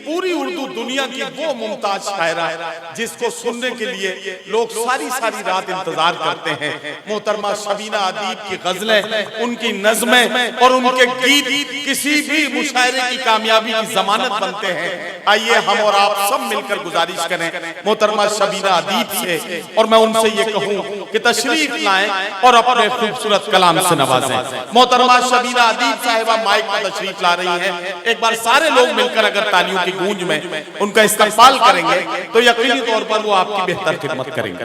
पूरी उर्दू दुनिया की वो मुमताज शायरा जिसको सुनने के लिए लोग सारी सारी रात इंतजार करते हैं। मोहतरमा शबीना अदीब की गजलें, उनकी नज़में और उनके गीत किसी भी मुशायरे की कामयाबी की जमानत बनते हैं। आइए हम और आप सब मिलकर गुजारिश करें मोहतरमा शबीना अदीब से, और मैं उनसे ये कहूं कि तशरीफ लाएं और अपने खूबसूरत कलाम से नवाजें। मोहतरमा शबीना अदीब साहिबा माइक पर तशरीफ ला रही हैं। एक बार सारे लोग मिलकर अगर तालियों की गूंज में उनका इस्तकबाल करेंगे तो यकीनी तौर पर वो आपकी बेहतर खिदमत करेंगे।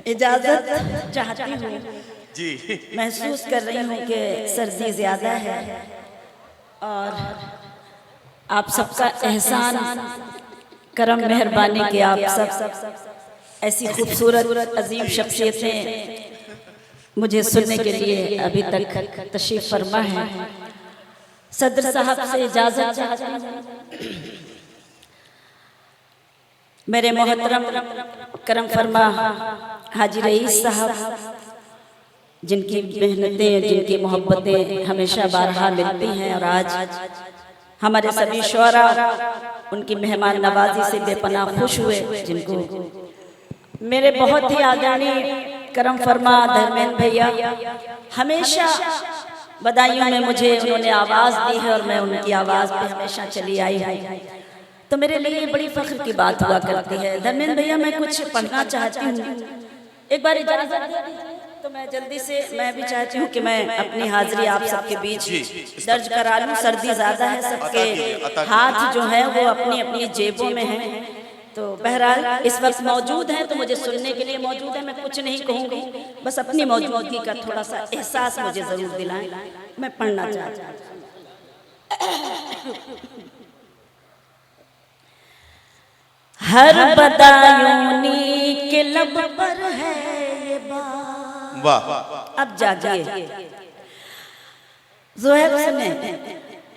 इजाजत चाहती हूँ जी। महसूस कर रही हूँ कि सर्दी ज्यादा है और आप सबका एहसान करम मेहरबानी के आप सब ऐसी खूबसूरत अजीम शख्सियतें मुझे सुनने के लिए अभी तक तशरीफ फरमा है। सदर साहब से इजाजत चाहती हूं। मेरे मोहतरम करम फरमा हाजी रईस साहब, जिनकी मेहनतें, जिनकी मोहब्बतें हमेशा बारहा मिलती हैं, और आज हमारे सभी शोरा उनकी मेहमान नवाजी से बेपनाह खुश हुए, जिनको मेरे बहुत ही आदरणीय करम फरमा धर्मेंद्र भैया हमेशा बधाइयों में मुझे उन्होंने आवाज़ दी है और मैं उनकी आवाज़ पे हमेशा चली आई है, तो मेरे लिए बड़ी फख्र की बात हुआ करती है। धर्मेंद्र भैया, मैं कुछ पढ़ना चाहती हूँ, एक बार इजाज़त दे दीजिए तो मैं जल्दी से, मैं भी चाहती हूँ कि मैं अपनी हाजिरी आप सबके बीच दर्ज करा लूँ। सर्दी ज़्यादा है, सबके हाथ जो है वो अपनी अपनी जेबों में हैं, तो बहरहाल इस वक्त मौजूद हैं तो मुझे सुनने के लिए मौजूद है। मैं कुछ नहीं कहूँगी, बस अपनी मौजूदगी का थोड़ा सा एहसास मुझे ज़रूर दिलाएं। मैं पढ़ना चाहती हूँ। हर बदायूनी के लब पर है ये बात। वाह, अब जागिए ज़ोहैब सुने।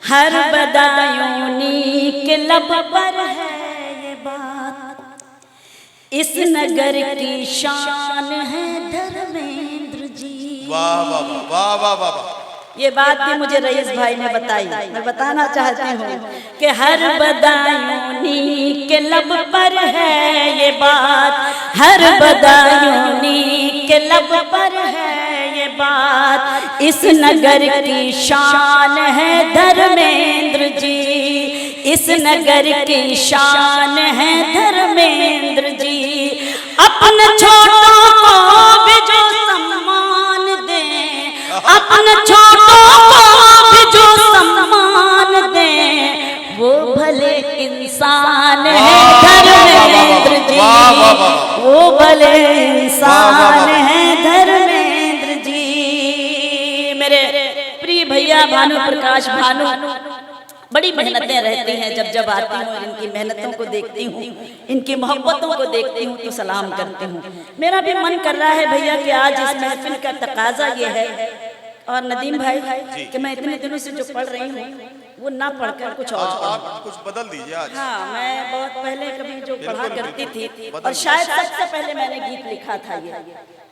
हर बदायूनी के लब पर है ये बात, इस नगर की शान है धर्मेंद्र जी। वाह वाह वाह वाह वाह वाह। ये बात भी मुझे रईस भाई ने बताई। मैं बताना चाहती हूँ कि हर बदायूनी के लब पर है ये बात, हर बदायूनी के लब पर है ये बात, इस नगर की शान है धर्मेंद्र जी, इस नगर की शान है धर्मेंद्र जी। अपने छोटों को भी जो सम्मान दें, अपने छोटों को भी जो सम्मान दें, वो भले इंसान है धर्मेंद्र जी, वो भले इंसान है धर्मेंद्र जी। मेरे प्रिय भैया भानु प्रकाश भानु, बड़ी मेहनतें रहती हैं, जब जब आती हूँ इनकी मेहनतों को देखती हूँ, इनकी मोहब्बतों को देखती हूँ तो सलाम करती हूँ। मेरा भी मन कर रहा है भैया कि आज इस महफिल का तकाजा ये है, और नदीम भाई कि मैं इतने दिनों से जो पढ़ रही हूँ वो ना पढ़कर कुछ और आप कुछ बदल दीजिए आज। हाँ, मैं बहुत पहले कभी जो पढ़ा करती थी, और शायद सबसे पहले मैंने गीत लिखा था ये।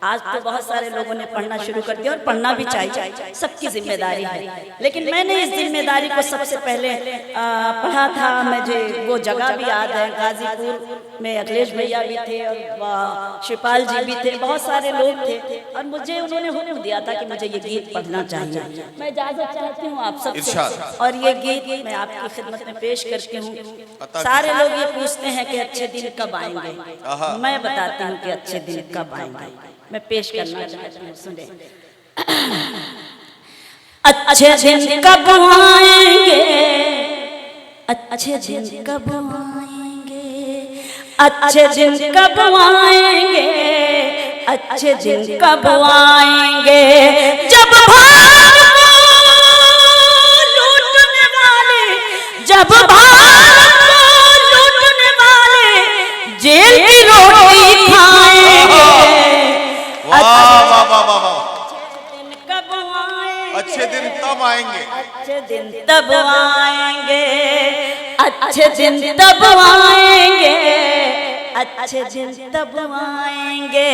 आज तो बहुत सारे लोगों ने पढ़ना शुरू कर दिया, और पढ़ना भी चाहिए, सबकी जिम्मेदारी है, लेकिन मैंने इस जिम्मेदारी को सबसे पहले पढ़ा था। मुझे वो जगह भी याद है, गाजीपुर में अखिलेश भैया भी थे और शिपाल जी भी थे, बहुत सारे लोग थे, और मुझे उन्होंने हुक्म दिया था कि मुझे ये गीत पढ़ना चाहिए। मैं इजाजत चाहती हूँ आप सबसे, और ये गीत मैं आपकी खिदमत में पेश करती हूँ। सारे लोग ये पूछते हैं कि अच्छे दिन कब आएंगे, मैं बताती हूँ कि अच्छे दिन कब आएंगे। मैं पेश करना चाहती हूँ, सुने। अच्छे दिन कब आएंगे, अच्छे दिन कब आएंगे, अच्छे दिन कब आएंगे, अच्छे दिन कब आएंगे, जब भारत को लूटने वाले, जब भारत को लूटने वाले जेल की रोटी खाएंगे। अच्छे दिन तब आएंगे, अच्छे दिन तब आएंगे, अच्छे दिन तब आएंगे, अच्छे दिन तब आएंगे,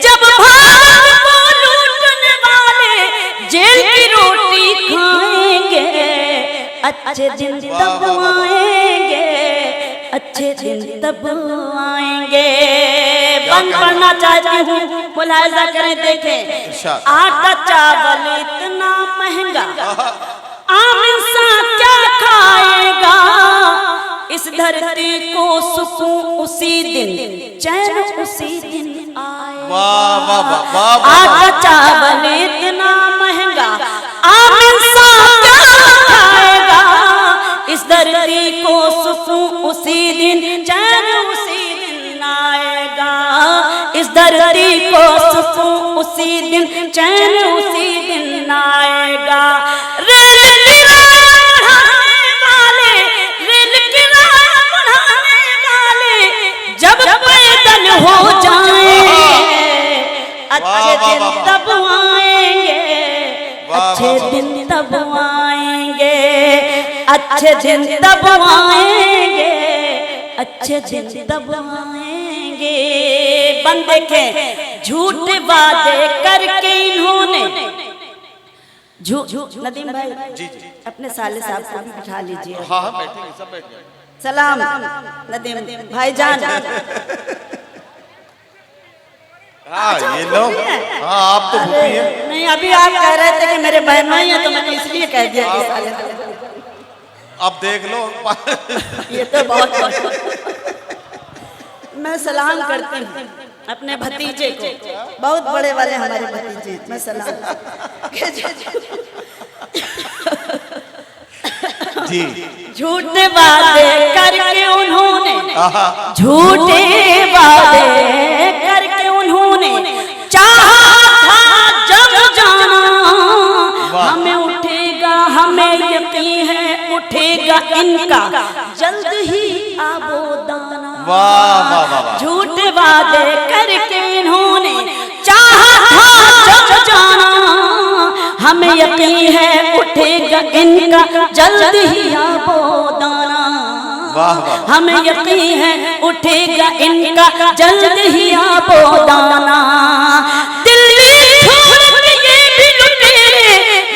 जब भारत को लूटने वाले जेल की रोटी खाएंगे। अच्छे दिन तब आएंगे, अच्छे दिन तब आएंगे। बंद पढ़ना चाहती हूँ, मुलाहिजा करें देखें। आटा चावल इतना महंगा, आम इंसान क्या खाएगा? इस धरती को सुकून उसी दिन, चैन उसी दिन आए। वाह वाह वाह। आटा चावल इतना महंगा, आम इंसान क्या खाएगा? इस धरती को सुकून उसी दिन, चैन उसी दिन आएगा। इस धरती को सुकून उसी दिन, चैन उसी दिन आएगा। रेल किराया बढ़ाने वाले, रेल किराया बढ़ाने वाले जब पैदल हो जाएंगे, अच्छे दिन तब आएंगे, अच्छे दिन तब आएंगे, अच्छे दिन तब आएंगे, अच्छे दिन तब आएंगे। बंद देखें, झूठ वादे करके इन्होंने, नदीम भाई जी अपने साले साहब को भी बिठा लीजिए। हाँ हाँ बैठेंगे, सब बैठेंगे। सलाम नदीम भाईजान। हाँ ये लो, हाँ आप तो भूखी हैं। नहीं, अभी आप कह रहे थे कि मेरे बहन भाई हैं, तो मैंने इसलिए कह दिया कि साले। अब देख लो। ये तो बहुत मैं सलाम करती हूँ अपने भतीजे को, बहुत बड़े वाले हमारे भतीजे, मैं सलाम जी। झूठे वादे करके उन्होंने, झूठे वादे करके उन्होंने चाहा था जब जाना, हमें उठेगा, हमें यकीन है उठेगा इनका जल्द ही आबोदाना। वाह वाह वाह। झूठे वादे करके इन्होंने चाहा था जब जाना, हमें यकीन है उठेगा इनका जल्द ही आबोदाना। हमें यकीन है उठेगा इनका जल्द ही आबोदाना। दिल्ली छोड़ के ये भी लुटेरे,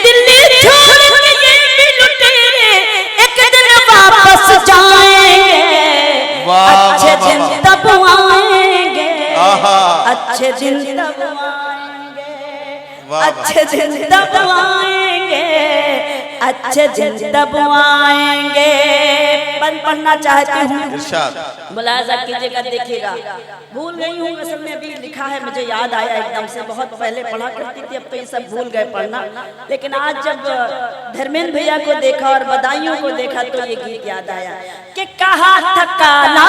दिल्ली छोड़ के ये भी लुटेरे एक दिन वापस जाएंगे, अच्छे दिन तब आएंगे, अच्छे दिन तब आएंगे, अच्छे दिन तब आएंगे, अच्छे दिन तब आएंगे। पढ़ना चाहती हूँ, मुलाहिजा कीजिएगा, देखिएगा। भूल गई हूँ, असल में अभी लिखा है, मुझे याद आया एकदम से, बहुत पहले पढ़ा करती थी, अब तो ये सब भूल गए पढ़ना। लेकिन आज जब धर्मेंद्र भैया को देखा और बधाइयों को देखा तो ये गीत याद आया कि कहा था काला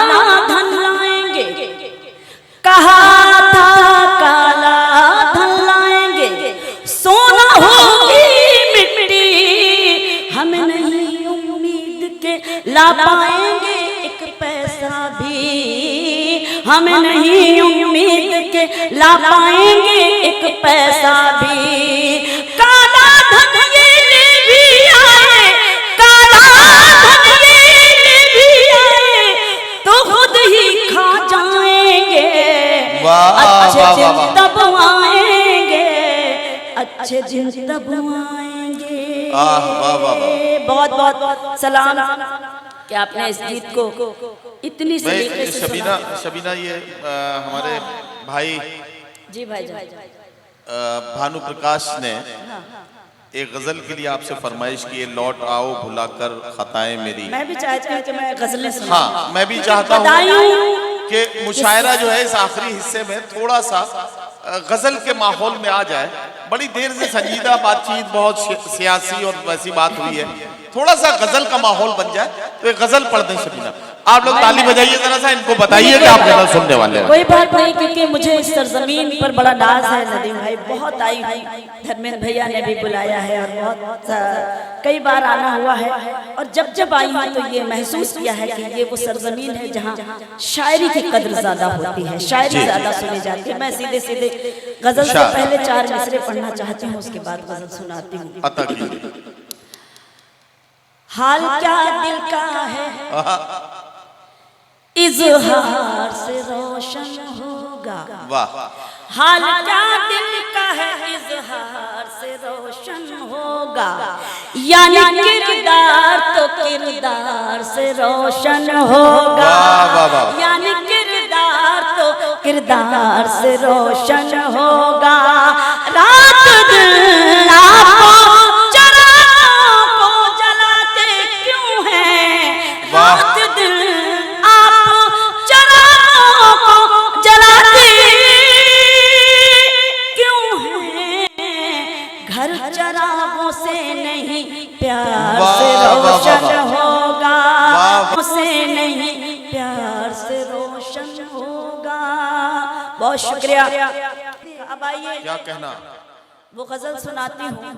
धन लाएंगे, कहा था काला धन लाएंगे, सोना होगी मिट्टी, हम नहीं उम्मीद के ला पाएंगे एक पैसा भी, हम नहीं उम्मीद के ला पाएंगे एक पैसा भी। काला धन ये ले भी आए, काला धन ये ले भी आए तो खुद ही खा जाएंगे, अच्छे दिन तब आएंगे, अच्छे दिन तब आएंगे। बहुत बहुत सलाम कि आपने इस गीत को इतनी सलीके से शबीना, शबीना ये हमारे भाई जी भाई भानु प्रकाश ने एक गजल के लिए आपसे फरमाइश की है, लौट आओ भुलाकर खताएं मेरी। मैं भी चाहती हूँ कि मैं गजलें सुनूं। हाँ मैं भी चाहता हूँ कि मुशायरा जो है इस आखिरी हिस्से में थोड़ा सा गजल के माहौल में आ जाए। बड़ी देर से संजीदा बातचीत, बहुत सियासी और वैसी बात हुई है, थोड़ा सा गजल का माहौल बन जाए तो एक गजल पढ़ दें। शबीना आप लोग ताली बजाइए जरा सा, इनको बताइए कि आप गजल सुनने वाले हैं। कोई बात नहीं, क्योंकि मुझे इस सरजमीन पर बड़ा नाज है नदीम भाई, बहुत आई हुई, धर्मेंद्र भैया ने भी बुलाया है और बहुत कई बार आना हुआ है, और जब जब आई हूँ तो ये महसूस किया है कि ये वो सरजमीन है जहाँ शायरी की कद्र ज्यादा होती है, शायरी ज्यादा सुनी जाती है। मैं सीधे सीधे गजल से पहले 4 मिसरे पढ़ना चाहती हूँ, उसके बाद गजल सुनाती हूँ। हाल क्या दिल का है इज़हार से रोशन होगा, वाह। हाल क्या दिल का है इजहार से रोशन होगा, यानी किरदार तो किरदार से रोशन होगा, यानी किरदार तो किरदार से रोशन होगा। रात दिन आपको चरागों को जलाते क्यों हैं, रात दिन आप चरागों को जलाते क्यों हैं, घर चरागों से नहीं प्यार से रोशन होगा, उसे नहीं प्यार से रोशन होगा। बहुत शुक्रिया। अब आइए, क्या कहना? वो गजल सुनाती हूँ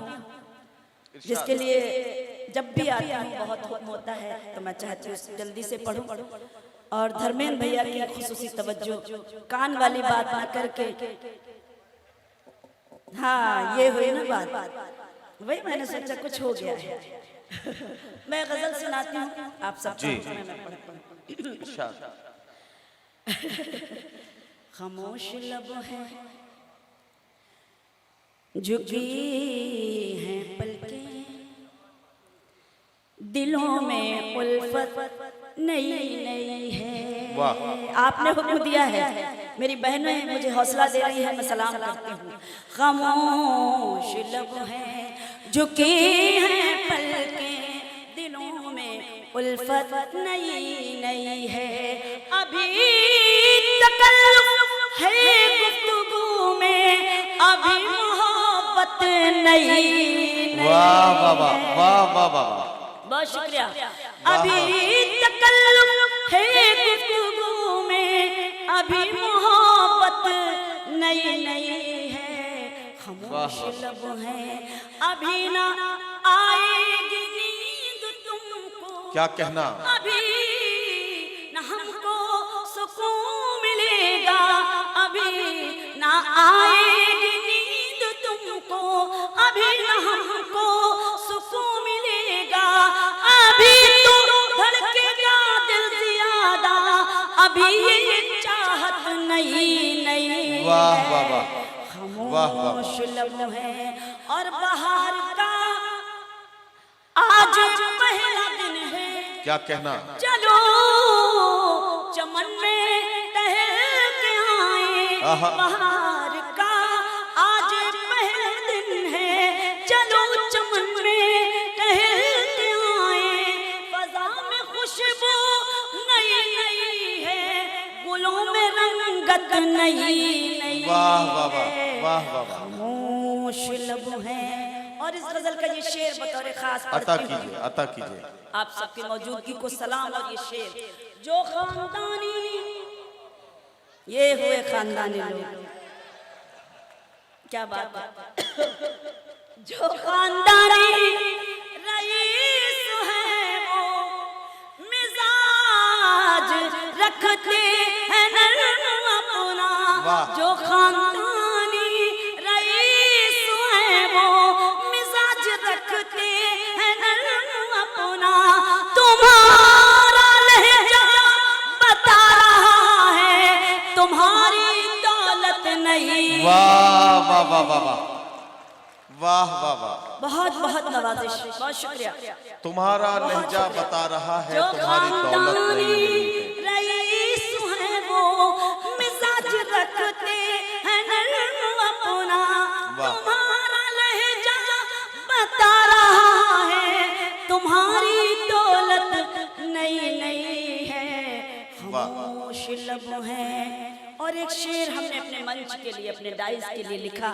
जिसके लिए जब भी आती हूँ बहुत हुक्म होता है, तो मैं चाहती हूँ जल्दी से पढूं और धर्मेंद्र भैया की खुसूसी तवज्जो, कान वाली बात ना करके। हाँ, ये हुई ना बात, वही मैंने सोचा कुछ हो गया है। मैं गजल सुनाती हूँ, आप सब खामोश लब है, झुकी हैं पलकें, दिलों में उल्फत नई नई है। आपने हुक्म दिया है, मेरी बहनें मुझे हौसला दे रही है, मैं सलाम करती हूँ। खामोश लब है, झुकी हैं पलकें, दिलों में उल्फत नई नई है, अभी तकल्लुफ है गुफ्तगू में, अभी मोहब्बत नई नई। वाह वाह वाह वाह वाह वाह, बहुत शुक्रिया। अभी तकल्लुफ है गुफ्तगू में, अभी मोहब्बत नई नई है, खामोश लब है, अभी ना आएगी नींद तुमको। क्या कहना? अभी न हमको सुकून मिलेगा, अभी ना आएगी नींद तुमको, अभी न हमको सुकून मिलेगा, अभी तो धड़केगा दिल ज्यादा, अभी ये चाहत नई नई। वाह वाह वाह, खामोश लब है और बाहर का आज पहला दिन है। क्या कहना? चलो चमन में टहल के आए, बाहर का आज पहला दिन है, चलो चमन में टहल के आए, फजा में खुशबू नई नई है, गुलों में रंगत नई नई। वाह वाह वाह वाह वाह, खामोश लब है। और इस गजल का ये शेर बतौर खास अता पढ़ती हूँ। कीजिए, अता कीजिए। आप सबकी मौजूदगी को सलाम। और ये शेर, जो खानदानी, ये हुए खानदानी लोग, क्या बात है। जो खानदानी रईस है वो मिजाज रखते हैं नरम अपना, जो खानदानी रईस है वो मिजाज रखते हैं नरम अपना, तुम्हारा लहजा बता रहा है तुम्हारी दौलत नहीं। वाह वाह वाह वाह वाह वाह वाह वाह, बहुत बहुत नवाजिश, बहुत शुक्रिया। तुम्हारा लहजा बता रहा है तुम्हारी दौलत नहीं। रईस है वो मिजाज रखते हैं नरम अपना, तुम्हारा लहजा बता रहा है तुम्हारी दौलत नई नई है, खामोश लब है। और एक शेर हमने अपने मंच के लिए, अपने डाइस के लिए लिखा।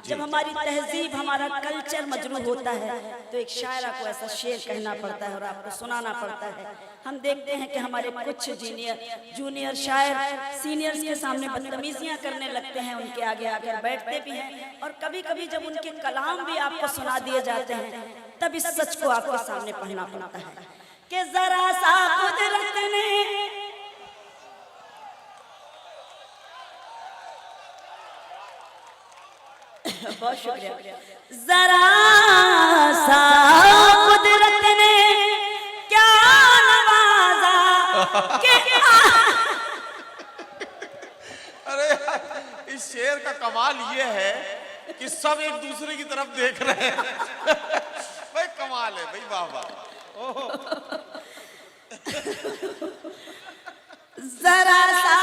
जब हमारी तहजीब, हमारा कल्चर मजरूह होता है तो एक शायरा को ऐसा शेर कहना पड़ता है और आपको सुनाना पड़ता है। हम देखते हैं कि हमारे कुछ जूनियर शायर सीनियर्स के सामने बदतमीजियां करने लगते हैं, उनके आगे आकर बैठते भी हैं, और कभी कभी जब उनके कलाम भी आपको सुना दिए जाते हैं तब इस सच को आपके सामने पढ़ना पड़ता है कि जरा सा कुदरत ने बहुत शुक्रिया। जरा सा कुदरत ने क्या नवाजा के अरे इस शेर का कमाल ये है कि कि सब एक दूसरे की तरफ देख रहे हैं। भाई कमाल है भाई, वाह वाह। जरा सा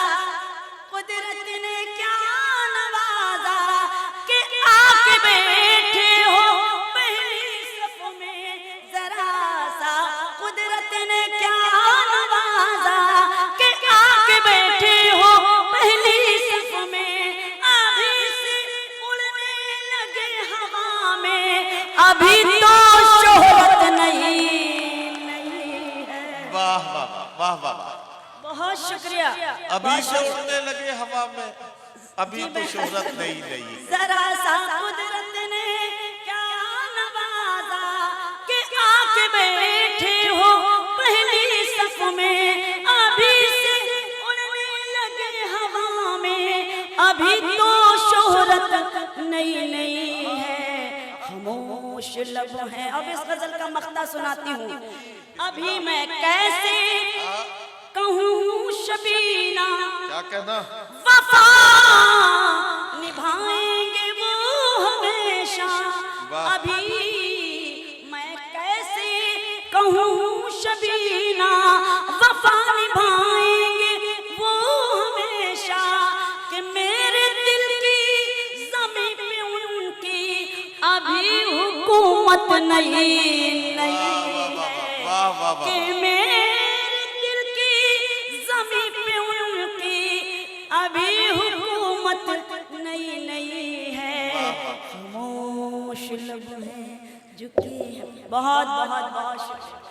कुदरत ने क्या नवाजा कि आके बैठे हो पहली सफ में। जरा सा कुदरत ने क्या नवाजा कि आके बैठे हो पहली सफ में। अभी से उड़ने लगे हवा में, अभी तो शोहरत नहीं है। वाह वाह वाह वाह वाह। बहुत शुक्रिया। अभी से उड़ने लगे हवा में, अभी तो शोहरत नहीं रही। जरा सा कुदरत ने क्या नवाजा कि आके बैठे हो पहली सफ में। अभी से उड़ने लगे हवा में, अभी तो शोहरत नहीं है। खामोश लब है। अब इस गजल का मख्ता सुनाती हूँ। अभी मैं कैसे कहूँ शबीना, क्या कहना? वफा निभाएंगे वो हमेशा। अभी मैं कैसे कहूँ शबीना, वफा निभाएंगे वो हमेशा। कि मेरे दिल की ज़मीं पे उनकी अभी हुकूमत नहीं है। कि मेरे दिल की ज़मीं पे उनकी अभी हुकूमत नहीं है। खामोश लब है झुकी है। बहुत बहुत बहुत शुक्रिया।